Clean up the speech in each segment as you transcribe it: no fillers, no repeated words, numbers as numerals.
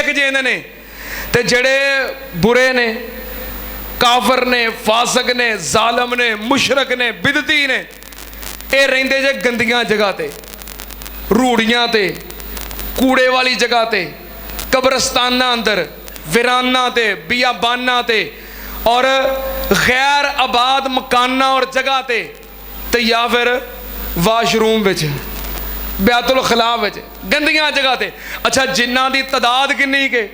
नेक जिंद ने ते जड़े बुरे ने, काफर ने, फासक ने, जालम ने, मुशरक ने, बिदती ने, ये रहिंदे जे गंदियां जगह ते, रूड़ियां ते, कूड़े वाली जगह ते, कब्रस्ताना अंदर, वीराना ते, बियाबाना ते और गैर आबाद मकाना और जगह ते या फिर वाशरूम विच, बैतुल खला विच, गंदियां जगह ते। अच्छा जिन्ना दी तादाद किन्नी के,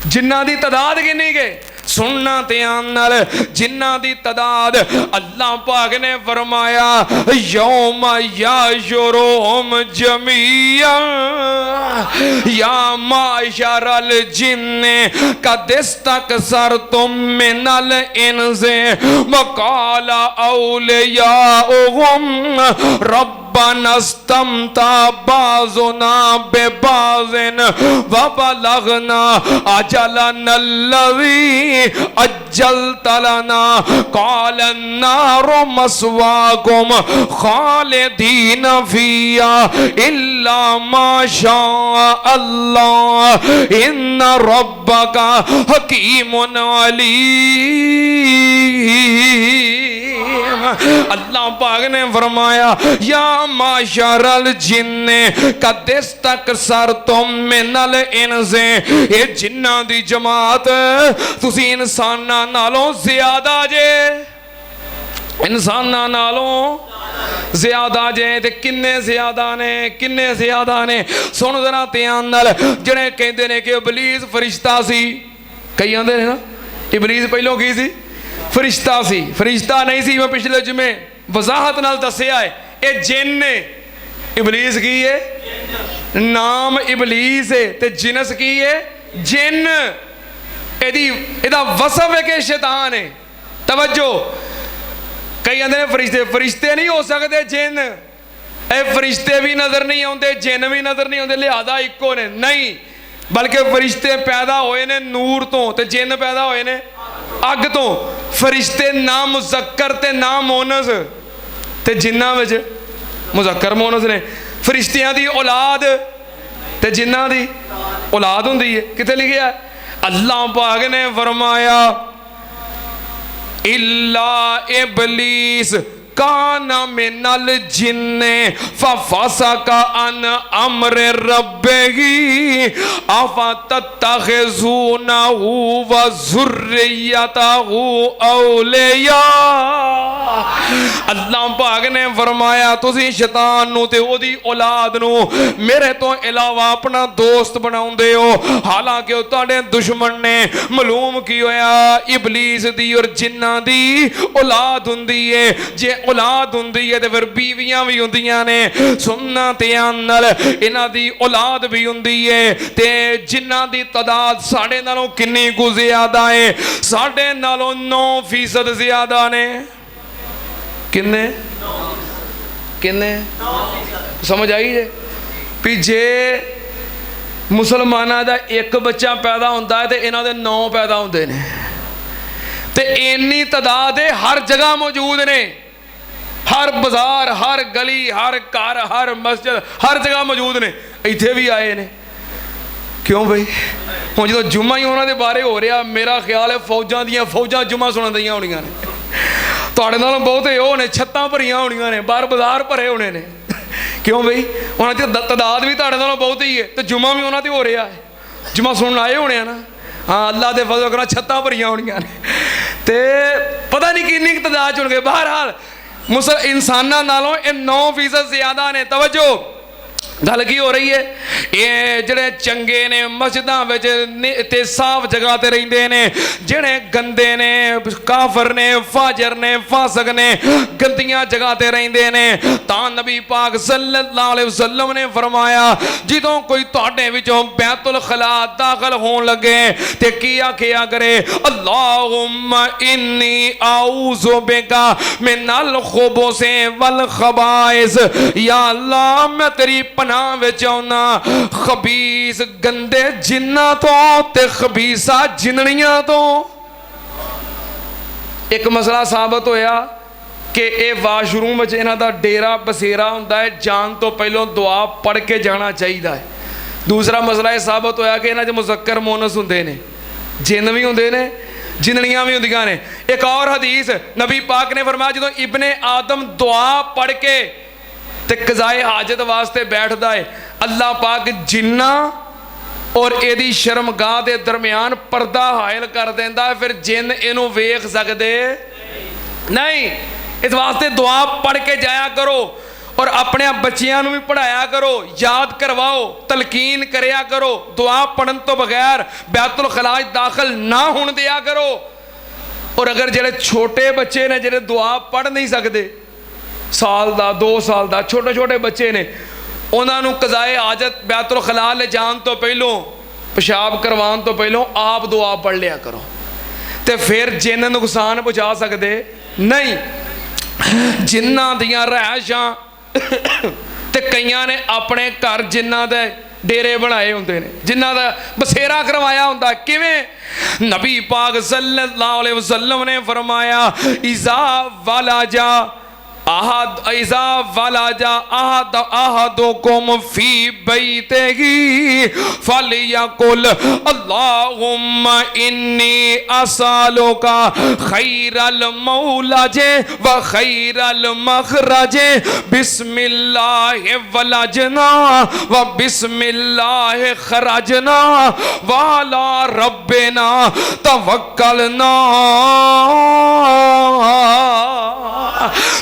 जिन्ना दी तादाद किन्नी के सुनना ध्यान नाल, जिन्ना दी तादाद अल्लाह पाक ने फरमाया यौम याशुरुहुम जमीअन या माशरल जिन्ने कद इस्तकसरतुम मिनल इन्से वकाला औलियाउहुम रब्बना इस्तमता बाज़ुना बिबाज़िन वबलगना अजलना अल्लज़ी अज्जलत लना क़ाल अन्नारु मस्वाकुम खालिदीन फ़ीहा इल्ला मा शा अल्लाह इन्ना रब्बका हकीमुन अलीम। अल्लाह पाक ने फरमाया या माशरल जिन्ने कद इस्तकसरतुम मिनल इन्से, ये जिन्ना दी जमात तुसी इंसाना नालों ज्यादा जे, इंसाना नालों ज्यादा जे। ते किन्ने ज्यादा ने, किन्ने ज्यादा ने सुन जरा ध्यान नाल। जिहड़े कहंदे ने कि इबलीस फरिश्ता सी, कई आंदे ने ना इबलीस पहलों की सी, फरिश्ता सी। फरिश्ता नहीं सी, मैं पिछले जुमे वजाहत नाल दस्सिया है, ये जिन ने। इबलीस की है, नाम इबलीस है, ते जिनस की है जिन। एदा वसफ है कि शैतान है। तवज्जो, कई आंदे ने फरिश्ते, फरिश्ते नहीं हो सकते जिन। ए फरिश्ते भी नजर नहीं आते, जिन भी नजर नहीं आते, लिहाजा इको ने नहीं, बल्कि फरिश्ते पैदा होए ने नूर तो, ते जिन पैदा होए ने अग तो। फरिश्ते ना मुज़क्कर ते ना मोनस, ते जिन्ना विच मुज़क्कर मोनस ने। फरिश्तियां दी औलाद ते जिन्ना दी औलाद हुंदी है। किथे लिखिया? अल्लाह पाक ने फरमाया इल्ला इबलीस काना मिनल जिन्ने फफसका अन अम्र रब्बिही अफतत्तखिज़ूनहु व ज़ुर्रियतहु औलिया। अल्लाह पाक ने फरमाया तुसी शैतान नू ते ओदी औलाद नू मेरे तो इलावा अपना दोस्त बनाउंदे हो, हालांकि वो तुहाडे दुश्मन ने। मालूम की होया? इबलीस दी और जिन्ना दी औलाद हुंदी है। जे औलाद हुंदी है तो फिर बीवियां भी हुंदियां ने। सुनना ध्यान नाल, इन्हां दी औलाद भी हुंदी है। ते जिन्हां दी तादाद साडे नालों किन्नी कु ज्यादा है? साडे नालों 9% ज्यादा ने। किन्ने किन्ने? समझ आई जे? भी जे मुसलमाना दा एक बच्चा पैदा होंदा है तो इन्हां दे 9 पैदा होंदे ने। ते इन्नी तादाद हर जगह मौजूद ने, हर बाजार, हर गली, हर घर, हर मस्जिद, हर जगह मौजूद ने। इत्थे भी आए ने। क्यों भाई? हुण जो जुम्मा ही उन्हां दे बारे हो रहा, मेरा ख्याल है फौजां दियां फौजां जुम्मा सुणन दियां होणियां ने। तुहाडे नालों बहुते हो ने, छत्तां भरियां होणियां ने, बाहर बाजार भरे होने ने। क्यों भाई? उन्हां दी तादाद भी तुहाडे नालों बहुत ही है, तो जुम्मा भी उन्हां ते हो रहा है। जुम्मा सुनन आए होने ना। हाँ, अल्लाह दे फजल करा छत्तां भरियां होणियां ने, ते पता नहीं किन्नी तादाद च होणगे। बहरहाल इंसाना नालों 9% ज्यादा ने। तवज्जो, गल की हो रही है? ये जड़े चंगे ने मस्जिदां विच ते साफ जगह ते रहिंदे ने, जड़े गंदे ने, काफर ने, फाजर ने, फासक ने, गंदियां जगह ते रहिंदे ने। तां नबी पाक सल्लल्लाहु अलैहि वसल्लम ने फरमाया जिदों कोई तुहाडे विचों बैतुल खला दाखिल होण लगे ते की आखिया करे, अल्लाहुम्मा इन्नी आऊज़ु बिका मिनल खुबुसे वल खबाइस। या अल्लाह, मैं तेरी पनाह विच आउना खबीस गंदे जिन्ना तो ते खबीसा जिन्नियां तो। एक मसला साबित होया कि ये वाशरूम में इन्हां दा डेरा बसेरा हुंदा है, जान तो पहलों दुआ पढ़ के जाना चाहिए है। दूसरा मसला यह साबित होया कि इन्हां च मुज़क्कर मोनस हुंदे ने, जिन भी हुंदे ने, जिननियां भी हुंदियां ने। एक और हदीस नबी पाक ने फरमाया जो इब्ने आदम दुआ पढ़ के ते कज़ाए हाजत वास्ते बैठदा है, अल्लाह पाक जिन्ना और इहदी शर्मगाह के दरम्यान पर्दा हायल कर देंदा है, फिर जिन इनू वेख सकते नहीं। इस वास्ते दुआ पढ़ के जाया करो और अपने बच्चियां भी पढ़ाया करो, याद करवाओ, तलकीन करया करो। दुआ पढ़न तो बगैर बैतुल खलाज दाखिल ना होने दिया करो। और अगर जेडे छोटे बच्चे ने जेडे दुआ पढ़ नहीं सकते, साल का 2 साल का छोटे छोटे बच्चे ने, उन्होंने कज़ाए हाजत बैतुल खला ले जान तो पहलों, पेशाब करवाने तो पहलों आप दुआ पढ़ लिया करो, तो फिर जिन नुकसान पहुँचा सकते नहीं। जिन्ना दियां रहायशां ते कईयां ने अपने घर जिन्ना दे डेरे बनाए होंदे ने, जिन्ना दा बसेरा करवाया होंदा। किवें? नबी पाक सल्लल्लाहु अलैहि वसल्लम ने फरमाया इज़ा वलाजा आहद इज़ा वलाजा आहद आहदुकुम फी बैतिही फलियकुल अल्लाहुम्मा इन्नी असअलुका खैरल मौलजे व खैरल मखरजे बिस्मिल्लाहि वलजना व बिस्मिल्लाहि खरजना व अला रब्बिना तवक्कलना।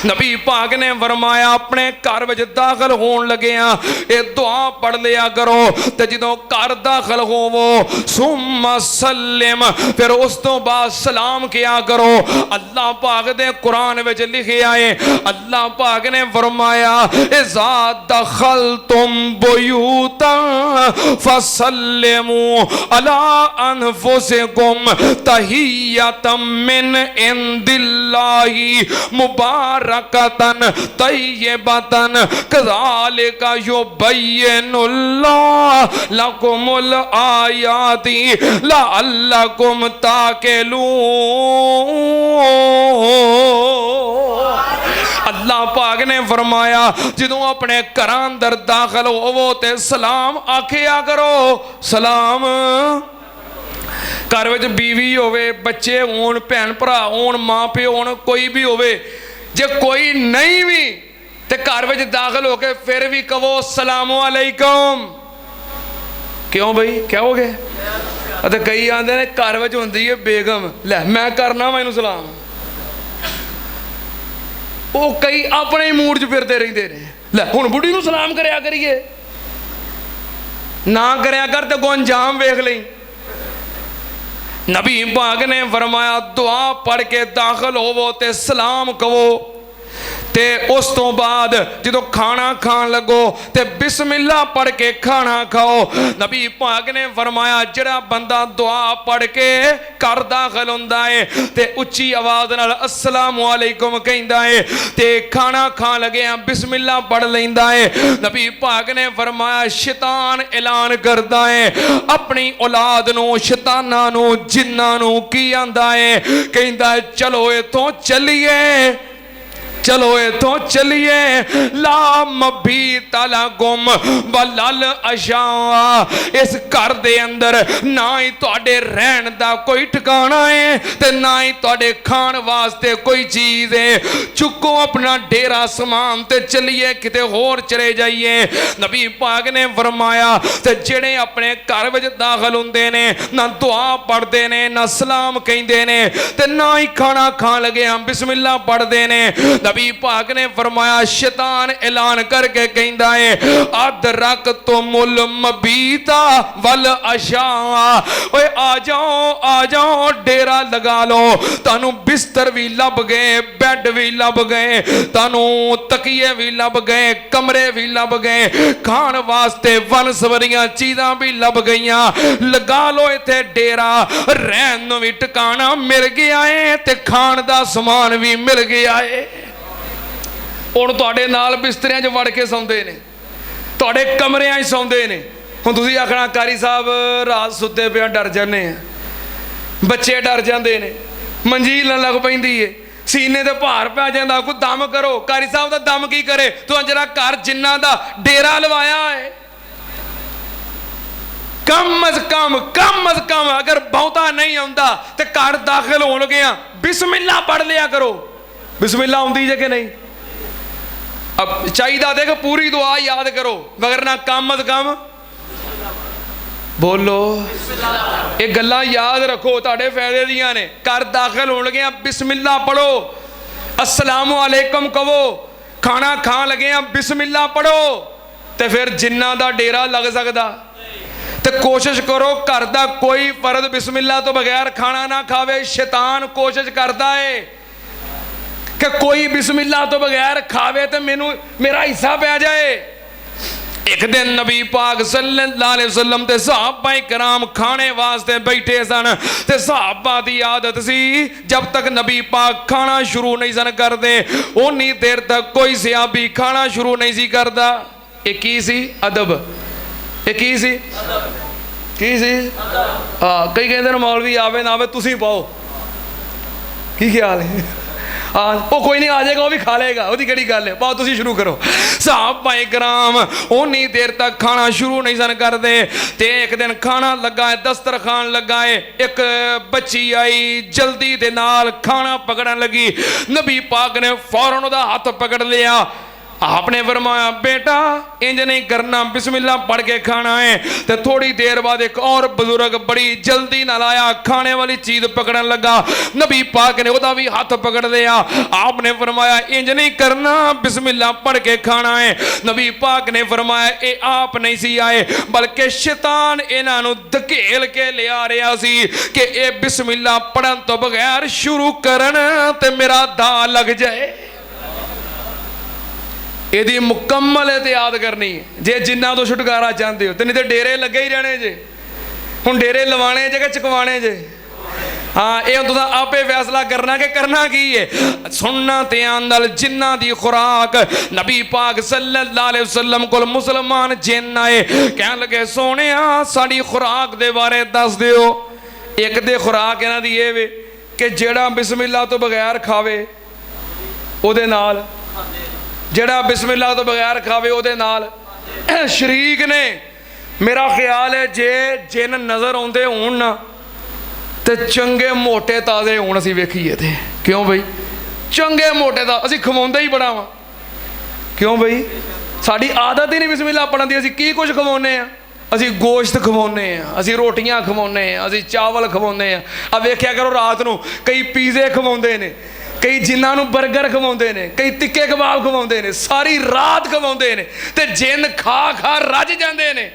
नबी पाक ने फरमाया अपने घर में दाखिल होने लगे ये दुआ पढ़ लिया करो, तो जो घर दाखिल होवो सुम्मा सल्लिम, फिर उस तो बाद सलाम किया करो। अल्लाह पाक दे कुरान में लिखे आए, अल्लाह पाक ने फरमाया इज़ा दखलतुम बुयूतन फसल्लिमू अला अनफुसिकुम तहियतम मिन इंदिल्लाहि मुबारकतन तय्यबतन कज़ालिका युबय्यिनुल्लाहु लकुमुल आयाति लअल्लकुम ताक़िलून। अल्लाह पाक ने फरमाया जो अपने घर अंदर दाखिल होवो ते सलाम आखिया करो। सलाम घर में बीवी होवे, बच्चे होन, भैन भरा होन, माँ प्यो होन, कोई भी होवे, जे कोई नहीं भी तो घर में दाखिल होके फिर भी कहो सलामु अलैकुम। क्यों भाई क्या हो गए? तो कई आते ने घर में होंदी है बेगम, लै मैं करना मैनू सलाम, वो कई अपने ही मूड च फिरते रहते हैं, लै हुण बुढ़ी नूं सलाम करया करिए, ना करया कर तो अंजाम वेख लई। नबी पाक ने फरमाया दुआ पढ़ के दाखिल होवो ते सलाम कहो, ते उस तो बाद जो खाना खान लगो ते बिस्मिल्लाह पढ़ के खाना खाओ। नबी पाक ने फरमाया जड़ा बंदा दुआ पढ़ के घर दाखिल होंदा है ते उच्ची आवाज़ नाल अस्सलामु अलैकुम कहंदा है ते खाना खान लगे बिस्मिल्लाह पढ़ लैंदा है। नबी पाक ने फरमाया शैतान ऐलान करदा है अपनी औलाद नूं, शैतानां नूं, जिन्नां नूं की आंदा है, कहंदा है चलो इथों चलिए, चलो इथों चलिए, ला मबी तला गुम बलल अशा, इस घर दे अंदर ना ही तुहाडे रहन दा कोई ठिकाना है ते ना ही तुहाडे खान वास्ते कोई चीज़ है। चुको अपना डेरा समान ते चलिए किते होर चले जाइए। नबी पाक ने फरमाया ते जेड़े अपने घर विच दाखिल हुंदे ने ना दुआ पढ़ते ने, ना सलाम कहंदे ने, ते ना ही खाना खान लगे बिस्मिल्लाह पढ़ते ने। नबी पाक ने फरमाया शैतान ऐलान करके कहंदा है अदरक तो मुल मबीता वल अशा, ओए आ जाओ डेरा लगा लो, तानू बिस्तर भी लब गए, बेड भी लब गए, तानू तकिए भी लब गए, कमरे भी लब गए, खान वास्ते वन सवरियां चीज़ां भी लब गईयां, लगा लो इत्थे डेरा, रहन नूं भी ठिकाना मिल गया है ते खान दा समान भी मिल गया है। हुण तुहाडे नाल बिस्तरियां 'च वड़ के सौंदे ने, तुहाडे कमरियां 'च सौंदे ने। हुण तुसीं आखना कारी साहब रात सुत्ते पिया डर जाने, बच्चे डर जाते ने, मंजील लग पैंदी है, सीने ते भार पै जांदा, कोई दम करो। कारी साहब दा दम की करे? तू जरा घर जिन्ना दा डेरा लवाया है, कम अज कम अगर बहुता नहीं आउंदा ते घर दाखिल होण लगिया बिस्मिल्लाह पढ़ लिया करो। बिस्मिल्लाह आउंदी जे कि नहीं? अब चाहिए देख पूरी दुआ याद करो, मगर ना कम अज कम बोलो। ये गल्लां याद रखो, तुहाडे फायदे दियां ने। घर दाखिल होण लगिया बिस्मिल्लाह पढ़ो, अस्सलामु अलैकुम कहो, खाना खान लगे बिस्मिल्लाह पढ़ो, तो फिर जिन्ना दा डेरा लग सकदा। तो कोशिश करो घर दा कोई फर्द बिस्मिल्लाह तो बगैर खाना ना खावे। शैतान कोशिश करता है कि कोई बिस्मिल्लाह तो बगैर खावे तो मैनू मेरा हिस्सा पै जाए। एक दिन नबी पाक सल्लल्लाहु अलैहि वसल्लम ते सहाबाए कराम खाने वास्ते बैठे सन, ते सहाबा दी आदत सी जब तक नबी पाक खाना शुरू नहीं सन करते उन्नी देर तक कोई सहाबी खाना शुरू नहीं सी करता। एक की सी अदब, एक की सी हाँ। कई कहते हैं मौलवी आवे ना आवे तुसी पाओ, की ख्याल है? हाँ वो कोई नहीं आ जाएगा, वो भी खा लेगा, वो केड़ी गल है, पाओ तुसी शुरू करो। सहाबाए कराम उन्नी देर तक खाना शुरू नहीं सन करते। ते एक दिन खाना लगा है, दस्तरखान लगा है, एक बच्ची आई जल्दी दे नाल खाना पकड़न लगी। नबी पाक ने फौरन उहदा हाथ पकड़ लिया। आपने फरमाया बेटा इंज नहीं करना, बिस्मिल्लाह पढ़ के खाना है। तो थोड़ी देर बाद एक और बुजुर्ग बड़ी जल्दी नाल आया, खाने वाली चीज पकड़न लगा। नबी पाक ने उहदा भी हाथ पकड़ लिया। आपने फरमाया इंज नहीं करना, बिस्मिल्लाह पढ़ के खाना है। नबी पाक ने फरमाया ए आप नहीं सी आए, बल्कि शैतान इन्हां नूं धकेल के लिया रहा सी कि ए बिस्मिल्लाह पढ़न तो बगैर शुरू करन ते मेरा दा लग जाए। यदि मुकम्मल एहतियात करनी जे जिन्ना तो छुटकारा चाहते हो, तो नहीं तो डेरे लगे ही रहने जे। हुण डेरे लवाने जे कि चकवाने जे? हाँ ये तुम आपे फैसला करना कि करना की है। सुनना ध्यान नाल जिन्ना दी खुराक नबी पाक सल्लल्लाहु अलैहि वसल्लम कोल मुसलमान जिन आए, कहन लगे सोनिया साड़ी खुराक दे बारे दस दिओ। एक दे खुराक इन्हां दी ये वे कि जेड़ा बिस्मिल्लाह तो बगैर खावे ओदे नाल, जेड़ा बिस्मिल्लाह तो बगैर खावे ओदे नाल शरीक ने। मेरा ख्याल है जे जिन नज़र आउंदे होण ना ते चंगे मोटे ताज़े होण असीं वेखीए ते। क्यों बई? चंगे मोटे ता असीं खवाउंदे ही बड़ा वा। क्यों बई? साडी आदत ही नहीं बिस्मिल्लाह पढ़न दी। असीं की कुछ खवाउने आ, असीं गोश्त खवाउने आ, असीं रोटियां खवाउने आ, असीं चावल खवाउने आ। आ वेख्या करो रात नूं कई पीजे खवाउंदे ने, कई जिन्होंने बर्गर खवाउंदे ने, कई तिक्के कबाब खवाउंदे ने, सारी रात खवाउंदे ने ते जिन खा खा रज जांदे ने।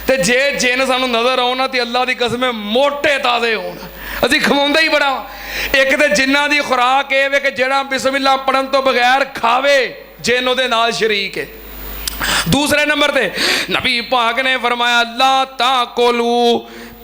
ते जे जिन सानू नज़र आउण ना ते अल्लाह दी कसम मोटे ताज़े होण असीं खवाउंदे ही बड़ा। एक ते जिन्हां दी खुराक ये वे कि जेड़ा बिस्मिल्लाह पढ़न तो बगैर खावे जिन उहदे नाल शरीक है। दूसरे नंबर ते नबी पाक ने फरमाया ला ताकुलू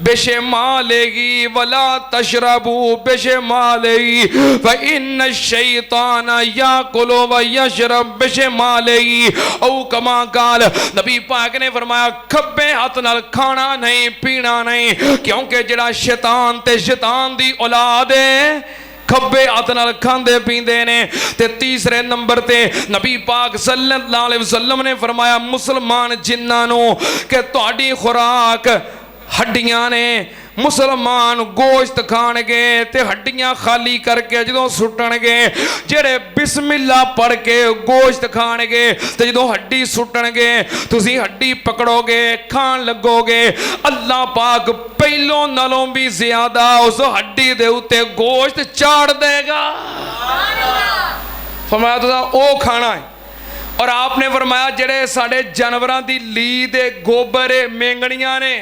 बेशमालेगी वला तशरबू बेशमालेगी व इन्न शैतान याकुलु व यशरब बेशमालेगी औ कमा काल। नबी पाक ने फरमाया खब्बे हाथ नाल खाना नहीं पीना नहीं, क्योंकि जेड़ा शैतान ते शैतान दी औलाद है खब्बे हाथ नाल खांदे पींदे ने। ते तीसरे नंबर ते नबी पाक सल्लल्लाहु अलैहि वसल्लम ने फरमाया मुसलमान जिन्हां नूं कि तुहाडी खुराक हड्डियां ने, मुसलमान गोश्त खाणगे ते हड्डियां खाली करके जदों सुट्टणगे, जेड़े बिस्मिल्लाह पढ़ के गोश्त खाणगे ते जदों हड्डी सुट्टणगे तुसीं हड्डी पकड़ोगे खान लगोगे, अल्लाह पाक पहलों नालों भी ज्यादा उस हड्डी दे उत्ते गोश्त चाड़ देगा। फरमाया तुसां ओ खाना है। और आपने फरमाया जेड़े साडे जानवरां दी लीद गोबर मेंगणियां ने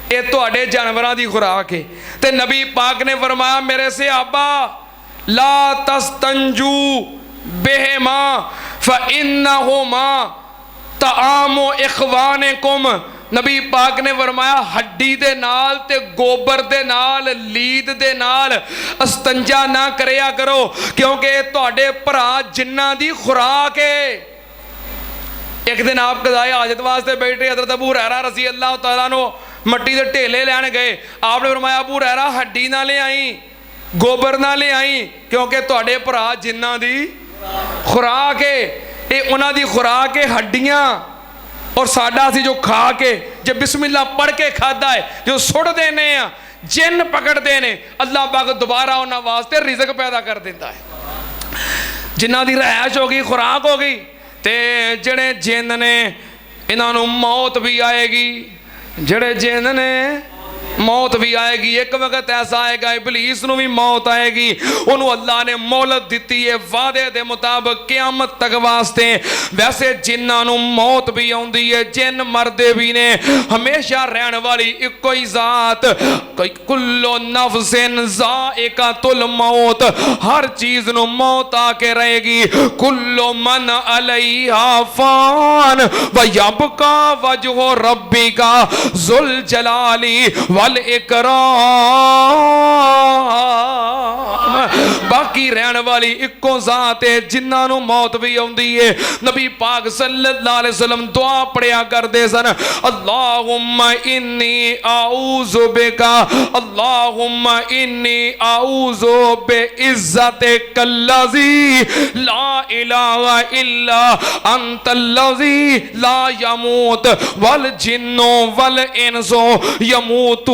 ये तुहाडे जानवरां दी खुराक है। ते नबी पाक ने फरमाया मेरे सहाबा ला तस्तंजू बेहमा फइन्नहुमा तआमु इखवानिकुम। नबी पाक ने फरमाया हड्डी दे नाल ते गोबर दे नाल लीद दे नाल अस्तंजा ना करया करो, क्योंकि तुहाडे भरा जिन्ना दी खुराक है। एक दिन आप कज़ाए हाजत वास्ते बैठे, हज़रत अबू हुरैरा रज़ी अल्लाह तआला अन्हु मट्टी के ढेले लैन गए। आपने फरमाया अबू हुरैरा हड्डी ना ले आई, गोबर ना ले आई, क्योंकि तुहाडे भरा जिन्ना दी खुराक है ये उन्हां दी खुराक है हड्डियां। और साडा असीं जो खा के जे बिस्मिल्लाह पढ़ के खादा है जो सुट देने आ जिन पकड़ते हैं अल्लाह पाक दोबारा उन्होंने वास्ते रिजक पैदा कर देता है जिन्हां दी रहायश हो गई खुराक हो गई ते जेड़े जिन ने इन्हों मौत भी आएगी जेड़े जिन ने मौत भी आएगी एक वक्त ऐसा आएगा इबलीस नूं भी मौत आएगी उन्होंने अल्लाह ने मोहलत दी है वादे के मुताबिक क़यामत तक वास्ते वैसे जिन्हां नूं मौत भी आउंदी है जिन मरदे भी ने हमेशा रहने वाली इको ही जात कुल्लो नफ्सिन ज़ाइक़तुल मौत हर चीज़ नूं मौत आके रहेगी कुल्लो मन अलैहा फ़ान व यबका वजहु रब्बिका ज़ुल जलाली वल इकराम बाकी रहने वाली इको जात है जिन्हां नूं मौत भी आउंदी है नबी पाक सल्लल्लाहु अलैहि वसल्लम दुआ पढ़िया करदे सन अल्लाहुम्मा इन्नी आऊज़ु बिका अल्लाहुम्मा इन्नी आऊज़ु बि इज़्ज़तिकल्लज़ी ला इलाहा इल्ला अंतल्लज़ी ला यमूत वल जिन्नु वल इंसु यमूत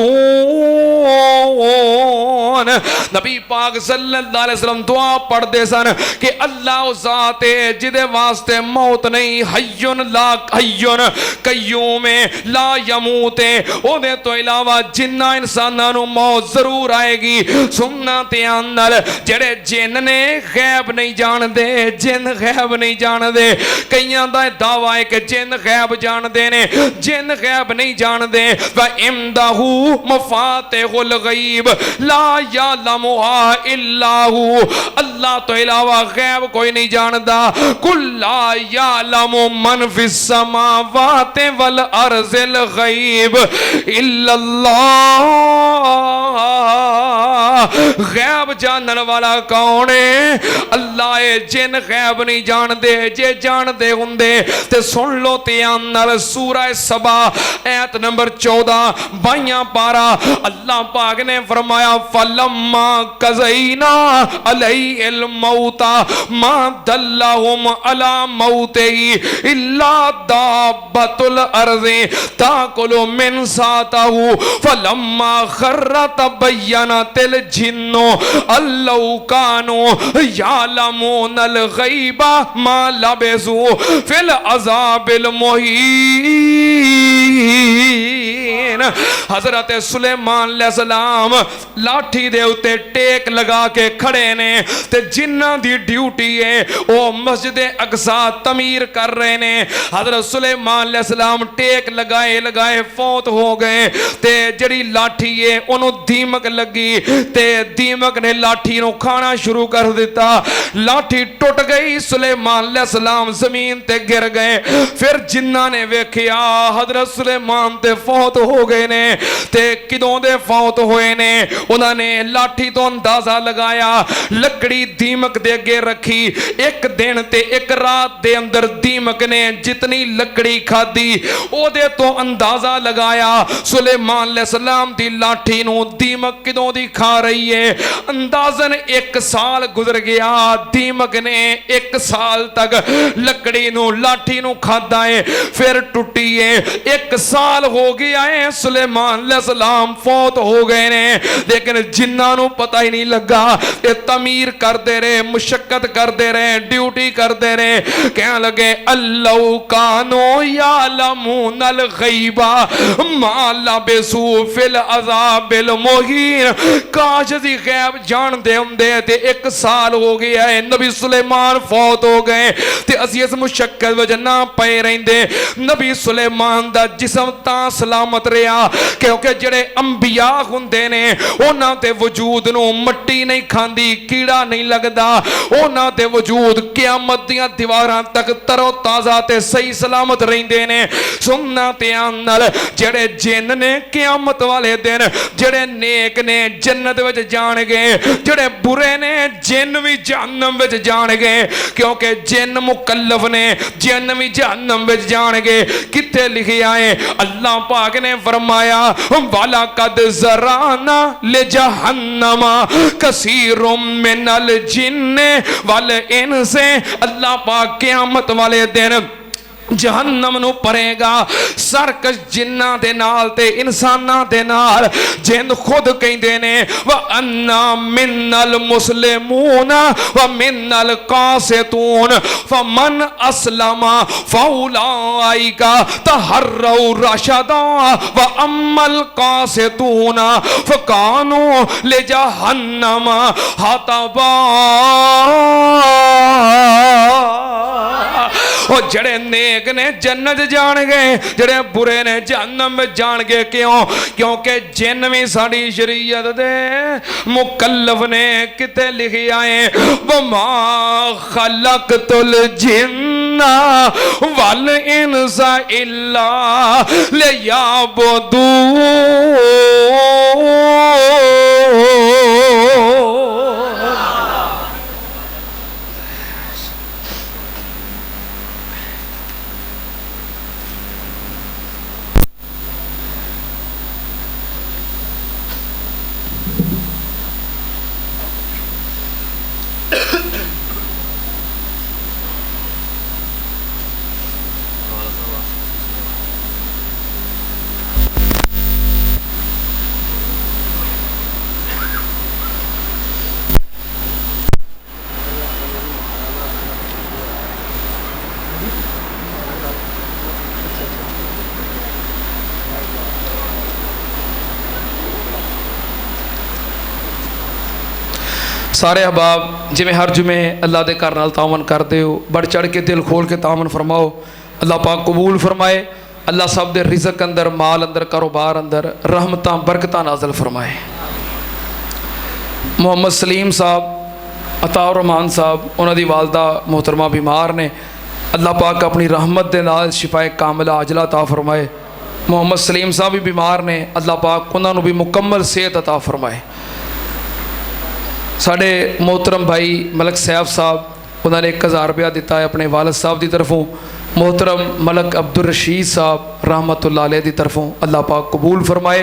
नबी पाक सल्लल्लाहु अलैहि वसल्लम दुआ पढ़ते सन कि अल्लाह उस ज़ात है जिदे वास्ते मौत नहीं हय्युन ला हय्युन कय्यूम ला यमूत ओदे तो इलावा जिन्ना इंसानां नूं मौत जरूर आएगी सुनना ध्यान नाल जेड़े जिन ने गैब नहीं जानते जिन गैब नहीं जानते कईयां दा दावा है कि जिन गैब जानते ने जिन गैब नहीं जानते व इमदाहू मफातिहुल गैब ला यालमुहा इल्ला हू अल्लाह तो इलावा गैब कोई नहीं जानता कुल ला यालमु मन फिस समावाति वल अर्ज़िल गैब इल्लल्लाह गैब जानने वाला कौन है अल्लाह है जिन गैब नहीं जानते जे जानते होंदे ते सुन लो ध्यान नाल सूरह सबा आयत नंबर 14 22 पारा अल्लाह पाक ने फरमाया फलम्मा कज़ैना अलैहिल मौता मा दल्लहुम अला मौतिही इल्ला दाब्बतुल अर्ज़ि ताकुलु मिन सातहु फलम्मा खर्रा तबय्यनतिल जिन्नु अल्लौ कानु यालमूनल गैबा मा लबिसु फिल अज़ाबिल मुहीन हज़रत सुलेमान अलैहिस्सलाम लाठी दे उत्ते टेक लगा के खड़े ने ते जिन्हां दी ड्यूटी है वो मस्जिद अक्सा तमीर कर रहे ने हज़रत सुलेमान अलैहिस्सलाम टेक लगाए लगाए फौत हो गए ते जड़ी लाठी है उन्हों दीमक लगी ते दीमक ने लाठी नूं खाना शुरू कर दिता लाठी टुट गई सुलेमान अलैहिस्सलाम जमीन ते गिर गए फिर जिन्हां ने वेखिया हज़रत सुलेमान ते फौत हो गए ने ते किदों दे फौत होए ने उन्होंने लाठी तो अंदाजा लगाया लकड़ी दीमक दे अगे रखी एक दिन ते एक रात दे अंदर दीमक ने जितनी लकड़ी खादी ओदे तो अंदाजा लगाया सुलेमान अलैहिस्सलाम दी लाठी नूं दीमक किदों दी खा रही है अंदाजन 1 साल गुजर गया दीमक ने 1 साल तक लकड़ी नूं लाठी नूं खादा है फिर टुटी है 1 साल हो गया है सुलेमान अलैहिस्सलाम फौत हो गए ने लेकिन जिन्हां नूं पता ही नहीं लगा ये तमीर करते रहे मुशक्कत करते रहे ड्यूटी करते रहे कहने लगे अल्लाह कानो यालमूनल गैबा मा लबिसू फिल अज़ाबिल मुहीन काश दी गैब जानते होंदे ते 1 साल हो गया है नबी सुलेमान फौत हो गए ते असीं इस मुशक्कत विच ना पए रहिंदे नबी सुलेमान दा जिस्म तां सलामत रहा क्योंकि जेड़े अंबिया हुंदे ने उन्हां दे वजूद नूं मट्टी नहीं खांदी कीड़ा नहीं लगदा उन्हां दे वजूद क़यामत दियां दीवारां तक तरो ताज़ा ते सही सलामत रहिंदे ने सुनना ध्यान नाल जेड़े जिन ने क़यामत वाले दिन जेड़े नेक ने जन्नत विच जाणगे जेड़े बुरे ने जिन भी जहन्नम विच जाणगे क्योंकि जिन मुकल्लफ ने जिन भी जहन्नम विच जाणगे किथे लिखिया है अल्लाह पाक ने फरमाया वाला कद ज़राना ले जहन्नमा कसीरुम मिनल जिन्ने वल इनसे अल्लाह पाक क़यामत वाले दिन जहन्नम नू भरेगा। सरकश जिन्ना दे नाल ते इंसाना दे नाल जिन खुद कहते ने व अन्ना मिन्नल मुस्लिमून व मिन्नल कासितून फमन अस्लमा फौलाइका तहर्रौ रशदा व अम्मल कासितून फकानू ले जहन्नम हतबा। और जड़े नेक ने जन्नत जान गए, जड़े बुरे ने जहन्नम में जान गए। क्यों? क्योंकि जिन भी साड़ी शरीयत दे मुकल्लफ ने किते लिखे आए वमा खलकतुल जिन्ना वल इंसा इल्ला लियअबुदून। सारे अहबाब जिमें हर जुमे अल्लाह के घर नाल तावन करते हो, बढ़ चढ़ के दिल खोल के तावन फरमाओ। अल्लाह पाक कबूल फरमाए। अल्लाह सब दे रिज़्क अंदर, माल अंदर, कारोबार अंदर रहमत बरकत नाजल फरमाए। मोहम्मद सलीम साहब, अताउर रहमान साहब, उन्होंने वालदा मोहतरमा बीमार ने। अल्लाह पाक अपनी रहमत के नाल शिफाए कामिला आजला अता फरमाए। मोहम्मद सलीम साहब भी बीमार ने, अल्लाह पाक उन्होंने भी मुकम्मल सेहत अता फरमाए। साढ़े मोहतरम भाई मलक सैफ साहब, उन्होंने 1000 रुपया दिता है अपने वालद साहब की तरफों। मोहतरम मलक अब्दुल रशीद साहब रहमतुल्लाह अलैह की तरफों, अल्लाह पाक कबूल फरमाए।